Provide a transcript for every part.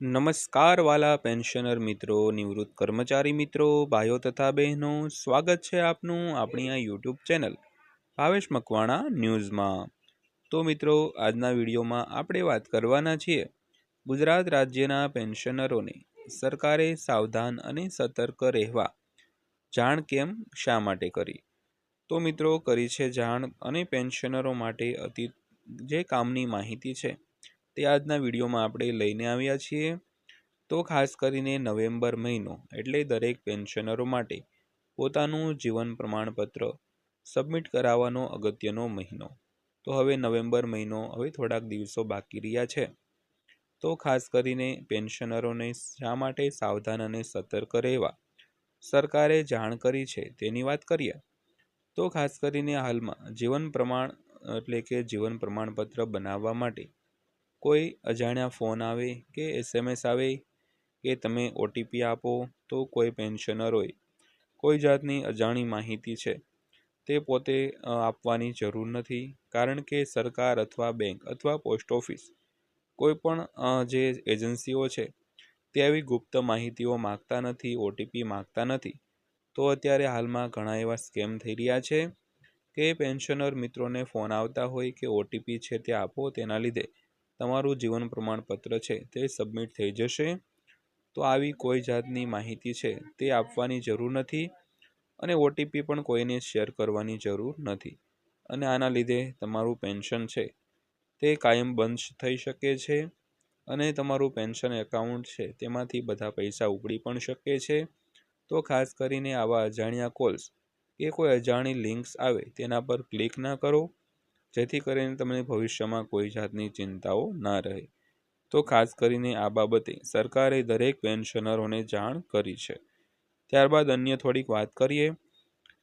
નમસ્કાર વાલા પેન્શનર મિત્રો, નિવૃત્ત કર્મચારી મિત્રો, ભાઈઓ તથા બહેનો, સ્વાગત છે આપનું આપણી આ યુટ્યુબ ચેનલ ભાવેશ મકવાણા ન્યૂઝમાં। તો મિત્રો, આજના વિડીયોમાં આપણે વાત કરવાના છીએ ગુજરાત રાજ્યના પેન્શનરોને સરકારે સાવધાન અને સતર્ક રહેવા જાણ કેમ શા માટે કરી। તો મિત્રો, કરી છે જાણ અને પેન્શનરો માટે અતિ જે કામની માહિતી છે તે આજના વિડીયોમાં આપણે લઈને આવ્યા છીએ। તો ખાસ કરીને નવેમ્બર મહિનો એટલે દરેક પેન્શનરો માટે પોતાનું જીવન પ્રમાણપત્ર સબમિટ કરાવવાનો અગત્યનો મહિનો। તો હવે નવેમ્બર મહિનો હવે થોડાક દિવસો બાકી રહ્યા છે, તો ખાસ કરીને પેન્શનરોને શા માટે સાવધાન અને સતર્ક રહેવા સરકારે જાણ કરી છે તેની વાત કરીએ। તો ખાસ કરીને હાલમાં જીવન પ્રમાણપત્ર બનાવવા માટે કોઈ અજાણ્યા ફોન આવે કે SMS આવે કે તમે OTP આપો, તો કોઈ પેન્શનરોએ કોઈ જાતની અજાણી માહિતી છે તે પોતે આપવાની જરૂર નથી, કારણ કે સરકાર અથવા બેંક અથવા પોસ્ટ ઓફિસ કોઈ પણ જે એજન્સીઓ છે તે આવી ગુપ્ત માહિતીઓ માગતા નથી, OTP માગતા નથી। તો અત્યારે હાલમાં ઘણા એવા સ્કેમ થઈ રહ્યા છે કે પેન્શનર મિત્રોને ફોન આવતા હોય કે OTP છે તે આપો, તેના લીધે તમારું જીવન પ્રમાણપત્ર છે તે સબમિટ થઈ જશે। તો આવી કોઈ જાતની માહિતી છે તે આપવાની જરૂર નથી અને OTP પણ કોઈને શેર કરવાની જરૂર નથી, અને આના લીધે તમારું પેન્શન છે તે કાયમ બંધ થઈ શકે છે અને તમારું પેન્શન એકાઉન્ટ છે તેમાંથી બધા પૈસા ઉપડી પણ શકે છે। તો ખાસ કરીને આવા અજાણ્યા કોલ્સ કે કોઈ અજાણી લિંક્સ આવે તેના પર ક્લિક ના કરો, જેથી કરીને તમને ભવિષ્યમાં કોઈ જાતની ચિંતાઓ ના રહે। તો ખાસ કરીને આ બાબતે સરકારે દરેક પેન્શનરોને જાણ કરી છે। ત્યારબાદ અન્ય થોડીક વાત કરીએ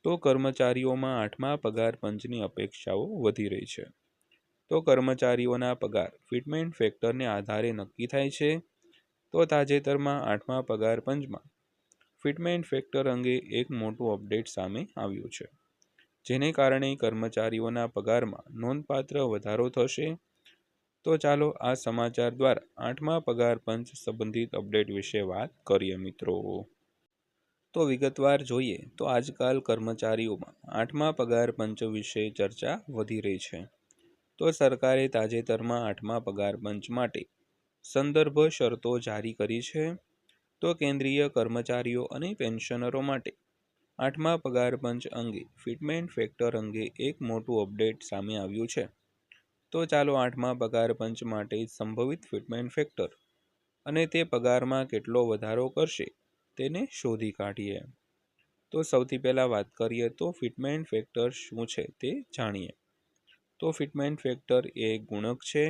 તો કર્મચારીઓમાં 8મા પગાર પંચની અપેક્ષાઓ વધી રહી છે। તો કર્મચારીઓના પગાર ફિટમેન્ટ ફેક્ટરને આધારે નક્કી થાય છે। તો તાજેતરમાં 8મા પગાર પંચમાં ફિટમેન્ટ ફેક્ટર અંગે એક મોટું અપડેટ સામે આવ્યું છે, જેને કારણે કર્મચારીઓના પગારમાં નોંધપાત્ર વધારો થશે। તો ચાલો આ સમાચાર દ્વારા 8મા પગાર પંચ સંબંધિત અપડેટ વિશે વાત કરીએ મિત્રો। તો વિગતવાર જોઈએ તો આજકાલ કર્મચારીઓમાં 8મા પગાર પંચ વિશે ચર્ચા વધી રહી છે। તો સરકારે તાજેતરમાં 8મા પગાર પંચ માટે સંદર્ભ શરતો જારી કરી છે। તો કેન્દ્રીય કર્મચારીઓ અને પેન્શનરો માટે 8મા પગાર પંચ અંગે ફિટમેન્ટ ફેક્ટર અંગે એક મોટું અપડેટ સામે આવ્યું છે। તો ચાલો 8મા પગાર પંચ માટે સંભવિત ફિટમેન્ટ ફેક્ટર અને તે પગારમાં કેટલો વધારો કરશે તેને શોધી કાઢીએ। તો સૌથી પહેલાં વાત કરીએ તો ફિટમેન્ટ ફેક્ટર શું છે તે જાણીએ। તો ફિટમેન્ટ ફેક્ટર એ ગુણક છે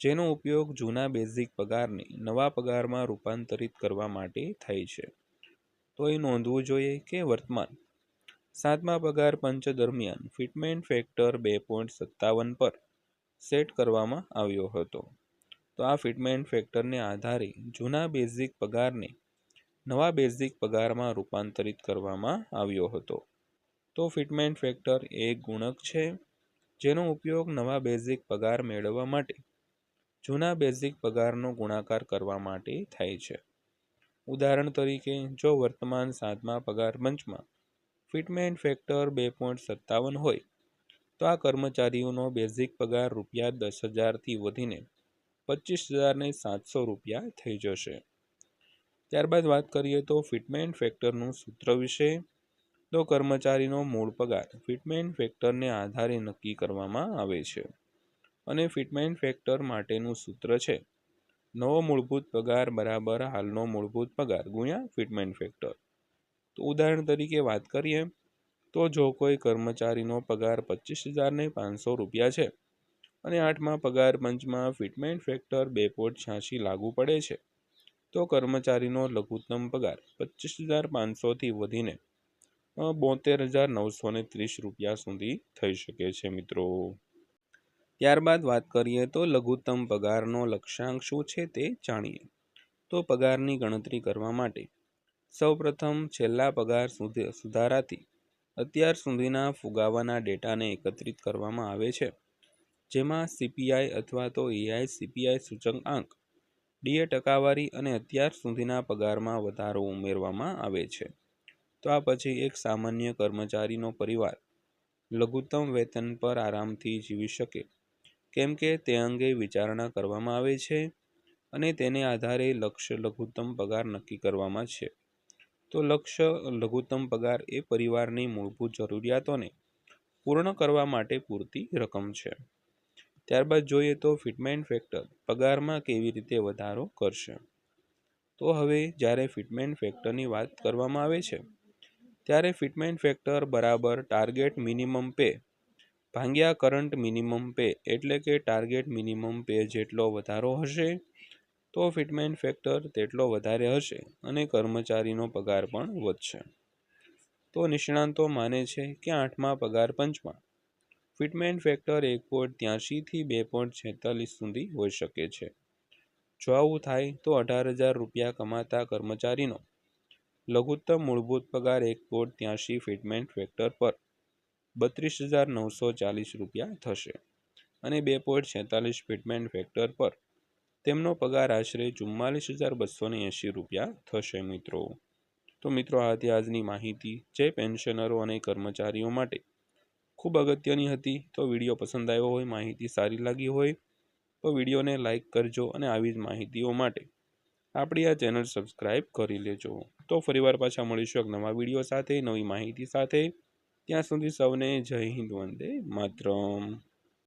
જેનો ઉપયોગ જૂના બેઝિક પગારને નવા પગારમાં રૂપાંતરિત કરવા માટે થાય છે। તો એ નોંધવું જોઈએ કે વર્તમાન 7મા પગાર પંચ દરમિયાન ફિટમેન્ટ ફેક્ટર 2.57 પર સેટ કરવામાં આવ્યો હતો। તો આ ફિટમેન્ટ ફેક્ટરને આધારે જૂના બેઝિક પગારને નવા બેઝિક પગારમાં રૂપાંતરિત કરવામાં આવ્યો હતો। તો ફિટમેન્ટ ફેક્ટર એ ગુણક છે જેનો ઉપયોગ નવા બેઝિક પગાર મેળવવા માટે જૂના બેઝિક પગારનો ગુણાકાર કરવા માટે થાય છે। ઉદાહરણ તરીકે, જો વર્તમાન 7મા પગાર પંચમાં ફિટમેન્ટ ફેક્ટર 2.57 હોય તો આ કર્મચારીઓનો બેઝિક પગાર ₹10,000થી વધીને ₹25,700 થઈ જશે। ત્યારબાદ વાત કરીએ તો ફિટમેન્ટ ફેક્ટરનું સૂત્ર વિશે। તો કર્મચારીનો મૂળ પગાર ફિટમેન્ટ ફેક્ટરને આધારે નક્કી કરવામાં આવે છે, અને ફિટમેન્ટ ફેક્ટર માટેનું સૂત્ર છે નવો મૂળભૂત પગાર બરાબર હાલનો મૂળભૂત પગાર ગુણ્યા ફિટમેન્ટ ફેક્ટર। તો ઉદાહરણ તરીકે વાત કરીએ તો જો કોઈ કર્મચારીનો પગાર ₹25,500 છે અને 8મા પગાર પંચમાં ફિટમેન્ટ ફેક્ટર 2.86 લાગુ પડે છે, તો કર્મચારીનો લઘુત્તમ પગાર ₹25,500થી વધીને ₹72,930 સુધી થઈ શકે છે મિત્રો। ત્યારબાદ વાત કરીએ તો લઘુત્તમ પગારનો લક્ષ્યાંક શું છે તે જાણીએ। તો પગારની ગણતરી કરવા માટે સૌપ્રથમ છેલ્લા પગાર સુધારાથી અત્યાર સુધીના ફુગાવાના ડેટાને એકત્રિત કરવામાં આવે છે, જેમાં CPI અથવા તો AI CPI સૂચકાંક ડીએ ટકાવારી અને અત્યાર સુધીના પગારમાં વધારો ઉમેરવામાં આવે છે. તો આ પછી એક સામાન્ય કર્મચારીનો પરિવાર લઘુત્તમ વેતન પર આરામથી જીવી શકે, કેમ કે તે અંગે વિચારણા કરવામાં આવે છે અને તેને આધારે લક્ષ્ય લઘુત્તમ પગાર નક્કી કરવામાં છે. તો લક્ષ્ય લઘુત્તમ પગાર એ પરિવારની મૂળભૂત જરૂરિયાતોને પૂર્ણ કરવા માટે પૂરતી રકમ છે. ત્યારબાદ જોઈએ તો ફિટમેન્ટ ફેક્ટર પગારમાં કેવી રીતે વધારો કરશે. તો હવે જ્યારે ફિટમેન્ટ ફેક્ટરની વાત કરવામાં આવે છે ત્યારે ફિટમેન્ટ ફેક્ટર બરાબર ટાર્ગેટ મિનિમમ પે ભાગ્યા કરંટ મિનિમમ પે એટલે કે ટાર્ગેટ મિનિમમ પે જેટલો વધારો હશે તો ફિટમેન્ટ ફેક્ટર તેટલો વધારે હશે અને કર્મચારીનો પગાર પણ વધશે. તો નિષ્ણાંતો માને છે કે 8મા પગાર પંચમાં ફિટમેન્ટ ફેક્ટર 1.83 થી 2.46 સુધી હોઈ શકે છે. જો આવું થાય તો 18,000 રૂપિયા કમાતા કર્મચારીનો લઘુત્તમ મૂળભૂત પગાર 1.83 ફિટમેન્ટ ફેક્ટર પર 32,940 રૂપિયા થશે અને 2.46 ફિટમેન્ટ ફેક્ટર પર તેમનો પગાર આશરે 44,280 રૂપિયા થશે. તો મિત્રો આ હતી આજની માહિતી જે પેન્શનરો અને કર્મચારીઓ માટે ખૂબ અગત્યની હતી. તો વિડીયો પસંદ આવ્યો હોય, માહિતી સારી લાગી હોય તો વિડીયોને લાઇક કરજો અને આવી જ માહિતીઓ માટે આપણી આ ચેનલ સબસ્ક્રાઈબ કરી લેજો. તો ફરીવાર પાછા મળીશું એક નવા વિડીયો સાથે, નવી માહિતી સાથે. ત્યાં સુધી સૌને જય હિન્દ, વંદે માતરમ.